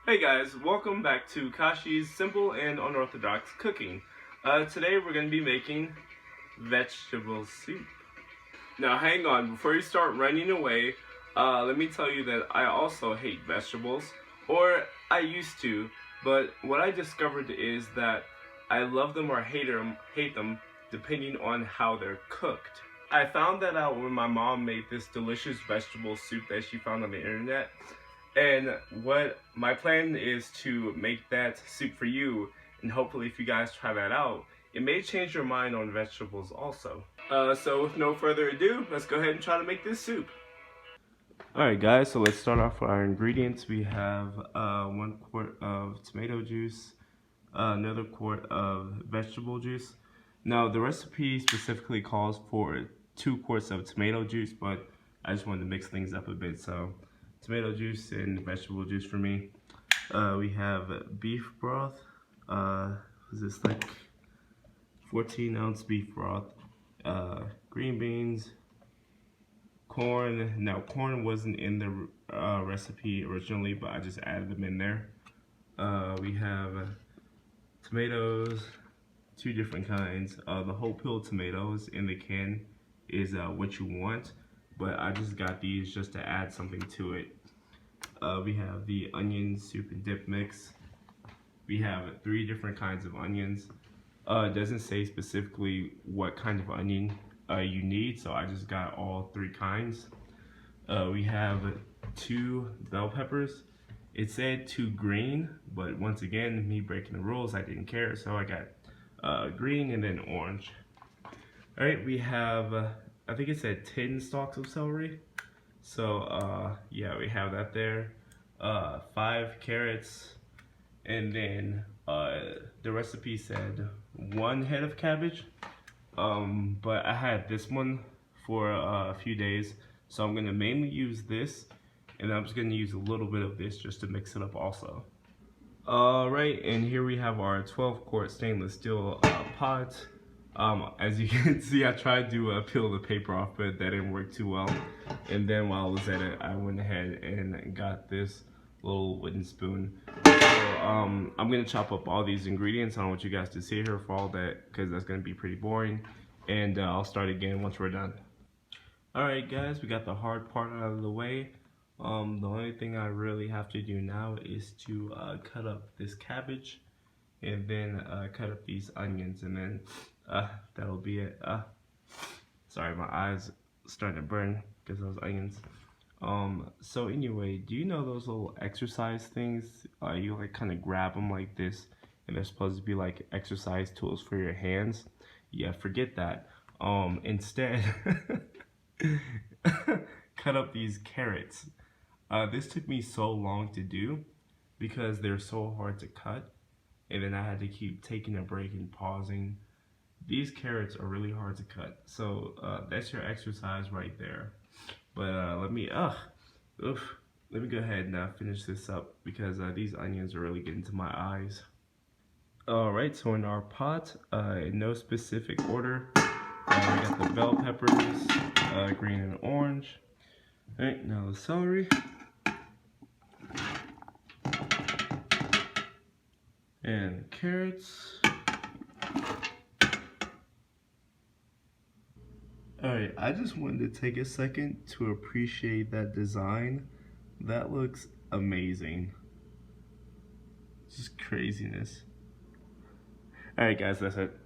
Hey guys, welcome back to Kashi's Simple and Unorthodox Cooking. Today we're going to be making vegetable soup. Now hang on, before you start running away, let me tell you that I also hate vegetables, or I used to, but what I discovered is that I love them or hate them depending on how they're cooked. I found that out when my mom made this delicious vegetable soup that she found on the internet. And what my plan is to make that soup for you, and hopefully if you guys try that out, it may change your mind on vegetables also. So with no further ado, let's go ahead and try to make this soup. Alright guys, so let's start off with our ingredients. We have 1 quart of tomato juice, another quart of vegetable juice. Now the recipe specifically calls for 2 quarts of tomato juice, but I just wanted to mix things up a bit, so tomato juice and vegetable juice for me. We have beef broth. Is this like 14-ounce beef broth? Green beans, corn. Now corn wasn't in the recipe originally, but I just added them in there. We have tomatoes, 2 different kinds. The whole peel tomatoes in the can is what you want, but I just got these just to add something to it. We have the onion soup and dip mix. We have 3 different kinds of onions. It doesn't say specifically what kind of onion you need, so I just got all 3 kinds. We have 2 bell peppers. It said 2 green, but once again, me breaking the rules, I didn't care, so I got green and then orange. Alright, we have, I think it said 10 stalks of celery. So yeah, we have that there. 5 carrots, and then the recipe said 1 head of cabbage. But I had this one for a few days, so I'm gonna mainly use this, and I'm just gonna use a little bit of this just to mix it up also. Alright, and here we have our 12-quart stainless steel pot. As you can see, I tried to peel the paper off, but that didn't work too well. And then while I was at it, I went ahead and got this little wooden spoon. So I'm gonna chop up all these ingredients. I don't want you guys to sit here for all that, because that's gonna be pretty boring. And I'll start again once we're done. Alright guys, we got the hard part out of the way. The only thing I really have to do now is to cut up this cabbage, and then cut up these onions, and then that'll be it. Sorry, my eyes starting to burn because of those onions. So anyway, do you know those little exercise things? You like kind of grab them like this, and they're supposed to be like exercise tools for your hands. Yeah, forget that. Instead, cut up these carrots. This took me so long to do because they're so hard to cut, and then I had to keep taking a break and pausing. These carrots are really hard to cut, so that's your exercise right there. But let me go ahead and finish this up because these onions are really getting to my eyes. Alright, so in our pot, in no specific order, we got the bell peppers, green and orange. Alright, now the celery. And carrots. Alright, I just wanted to take a second to appreciate that design. That looks amazing. Just craziness. Alright guys, that's it.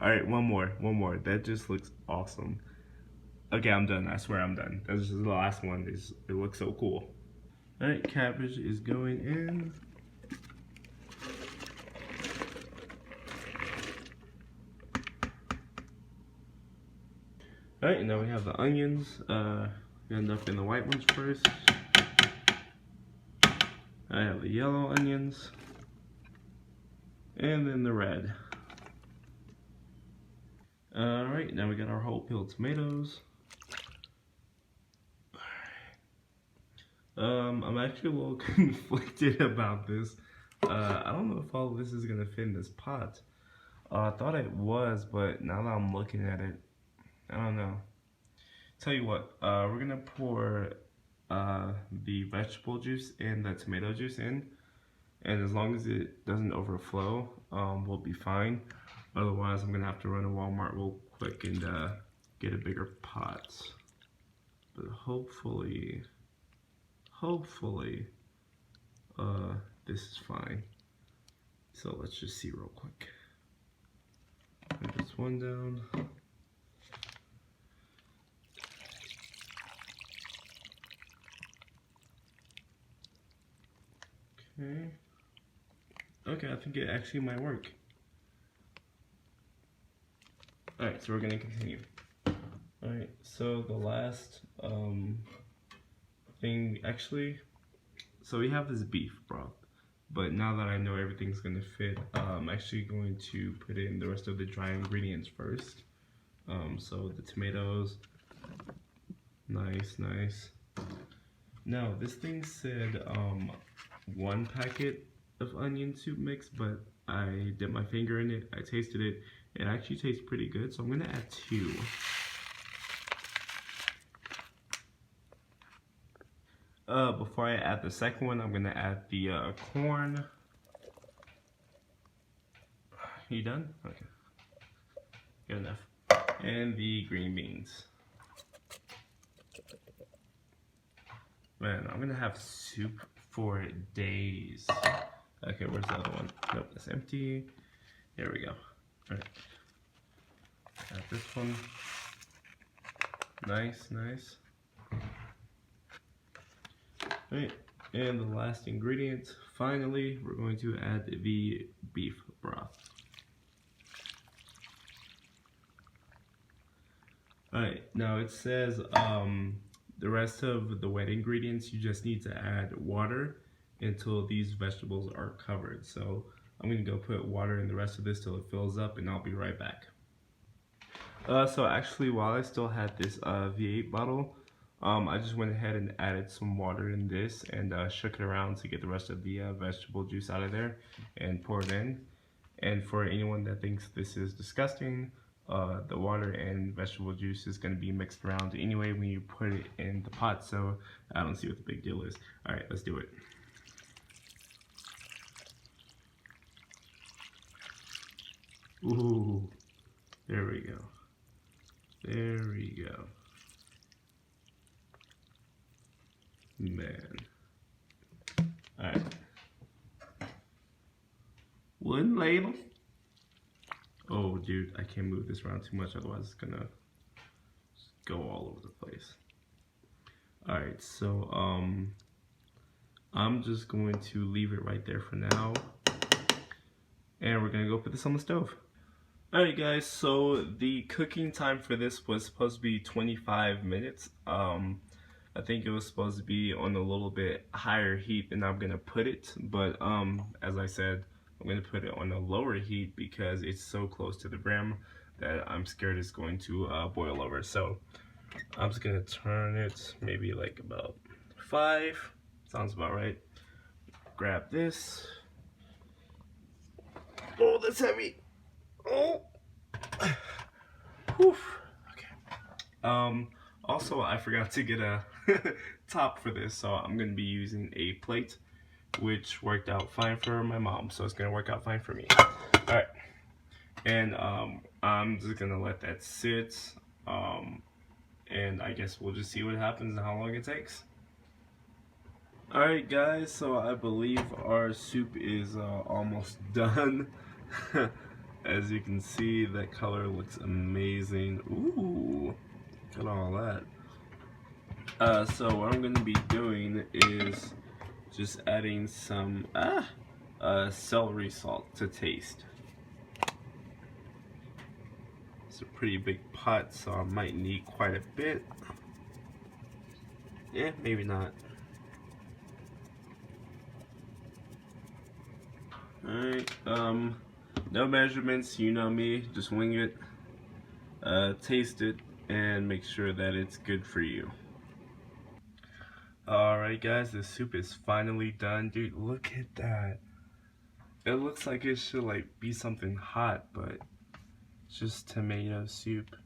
Alright, one more. That just looks awesome. Okay, I'm done. I swear I'm done. That's just the last one. It looks so cool. Alright, cabbage is going in. Alright, now we have the onions. We end up in the white ones first. I have the yellow onions. And then the red. Alright, now we got our whole peeled tomatoes. I'm actually a little conflicted about this. I don't know if all of this is gonna fit in this pot. I thought it was, but now that I'm looking at it, I don't know. Tell you what, we're gonna pour the vegetable juice and the tomato juice in, and as long as it doesn't overflow, we'll be fine. Otherwise, I'm gonna have to run to Walmart real quick and get a bigger pot. But hopefully, this is fine. So let's just see real quick. Put this one down. Okay. Okay, I think it actually might work. Alright, so we're gonna continue. Alright, so the last thing, actually, so we have this beef broth, but now that I know everything's gonna fit, I'm actually going to put in the rest of the dry ingredients first. So the tomatoes, nice. Now this thing said 1 packet of onion soup mix, but I dipped my finger in it, I tasted it, it actually tastes pretty good, so I'm gonna add 2. Before I add the second one, I'm gonna add the corn. You done? Okay. Good enough. And the green beans. Man, I'm gonna have soup for days. Okay, where's the other one? Nope, that's empty. There we go. Alright. Add this one. Nice. Alright, and the last ingredient, finally, we're going to add the beef broth. Alright, now it says the rest of the wet ingredients, you just need to add water until these vegetables are covered. So I'm going to go put water in the rest of this till it fills up, and I'll be right back. So actually, while I still had this V8 bottle, I just went ahead and added some water in this and shook it around to get the rest of the vegetable juice out of there and pour it in. And for anyone that thinks this is disgusting, the water and vegetable juice is going to be mixed around anyway when you put it in the pot, so I don't see what the big deal is. Alright, let's do it. Ooh, there we go. Man. Alright. One ladle. Oh, dude, I can't move this around too much, otherwise it's gonna just go all over the place. Alright, so, I'm just going to leave it right there for now. And we're gonna go put this on the stove. Alright guys, so the cooking time for this was supposed to be 25 minutes. I think it was supposed to be on a little bit higher heat than I'm gonna put it, but as I said, I'm gonna put it on a lower heat because it's so close to the brim that I'm scared it's going to boil over. So I'm just gonna turn it maybe like about 5, sounds about right. Grab this. Oh, that's heavy. Oh. Whew. Okay. Also, I forgot to get a top for this, so I'm gonna be using a plate, which worked out fine for my mom, so it's gonna work out fine for me. Alright, and I'm just gonna let that sit, and I guess we'll just see what happens and how long it takes. Alright guys, so I believe our soup is almost done. As you can see, that color looks amazing. Ooh, look at all that. So what I'm going to be doing is just adding some celery salt to taste. It's a pretty big pot, so I might need quite a bit. Yeah, maybe not. Alright, no measurements, you know me, just wing it, taste it, and make sure that it's good for you. Alright guys, the soup is finally done. Dude, look at that. It looks like it should like be something hot, but it's just tomato soup.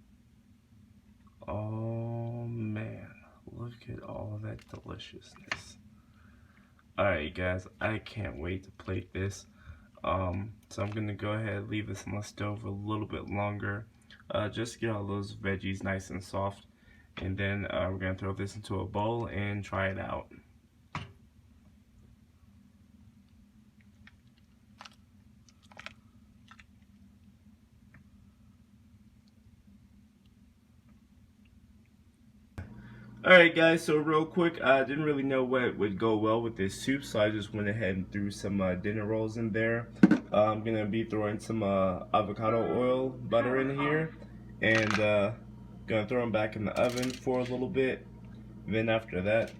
Oh man, look at all that deliciousness. Alright guys, I can't wait to plate this. So I'm gonna go ahead and leave this on the stove a little bit longer, just to get all those veggies nice and soft. And then we're gonna throw this into a bowl and try it out. Alright guys, so real quick, I didn't really know what would go well with this soup, so I just went ahead and threw some dinner rolls in there. I'm going to be throwing some avocado oil butter in here, and going to throw them back in the oven for a little bit. Then after that,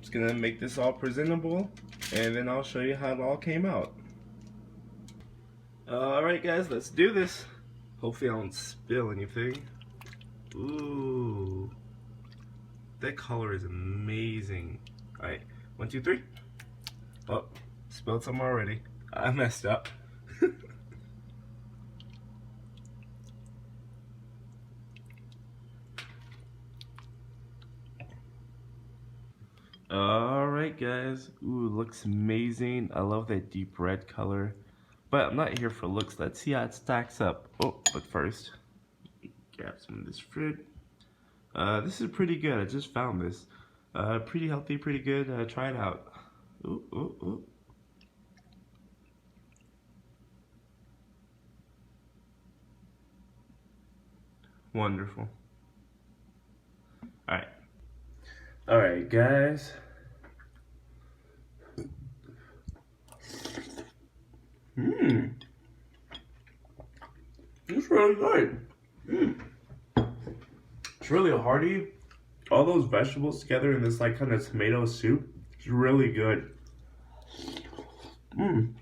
just going to make this all presentable, and then I'll show you how it all came out. Alright guys, let's do this. Hopefully I don't spill anything. Ooh, that color is amazing. Alright, 1, 2, 3. Oh, spilled some already. I messed up. Alright guys, ooh, looks amazing. I love that deep red color. But I'm not here for looks, let's see how it stacks up. Oh, but first, grab some of this fruit. This is pretty good. I just found this. Pretty healthy, pretty good. Try it out. Ooh, ooh, ooh. Wonderful. Alright. Alright, guys. Mmm. It's really good. Mmm. It's really hearty. All those vegetables together in this like kind of tomato soup. It's really good. Mmm.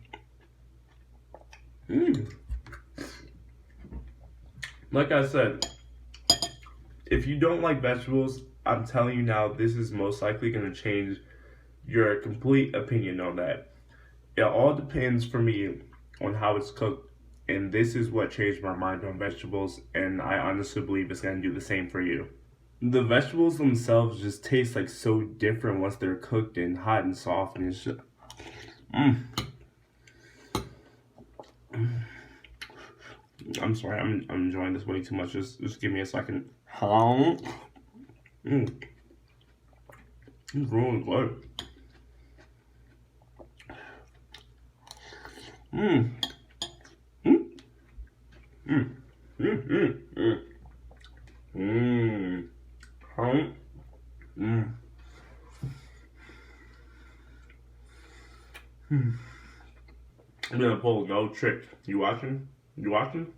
Mmm. Like I said, if you don't like vegetables, I'm telling you now, this is most likely going to change your complete opinion on that. It all depends for me on how it's cooked. And this is what changed my mind on vegetables, and I honestly believe it's going to do the same for you. The vegetables themselves just taste like so different once they're cooked and hot and soft, and it's just... I'm sorry, I'm enjoying this way too much. Just give me a second. It's really good. I'm gonna pull no trick. You watching? You watching?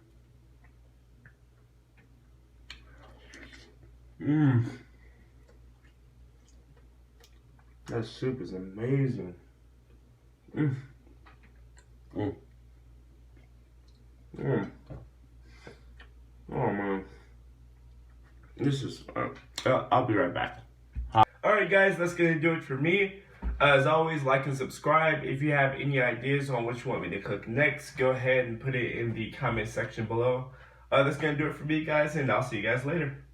That soup is amazing. Oh man, this is. I'll be right back. Alright guys, that's gonna do it for me. As always, like and subscribe. If you have any ideas on what you want me to cook next, go ahead and put it in the comment section below. That's gonna do it for me guys, and I'll see you guys later.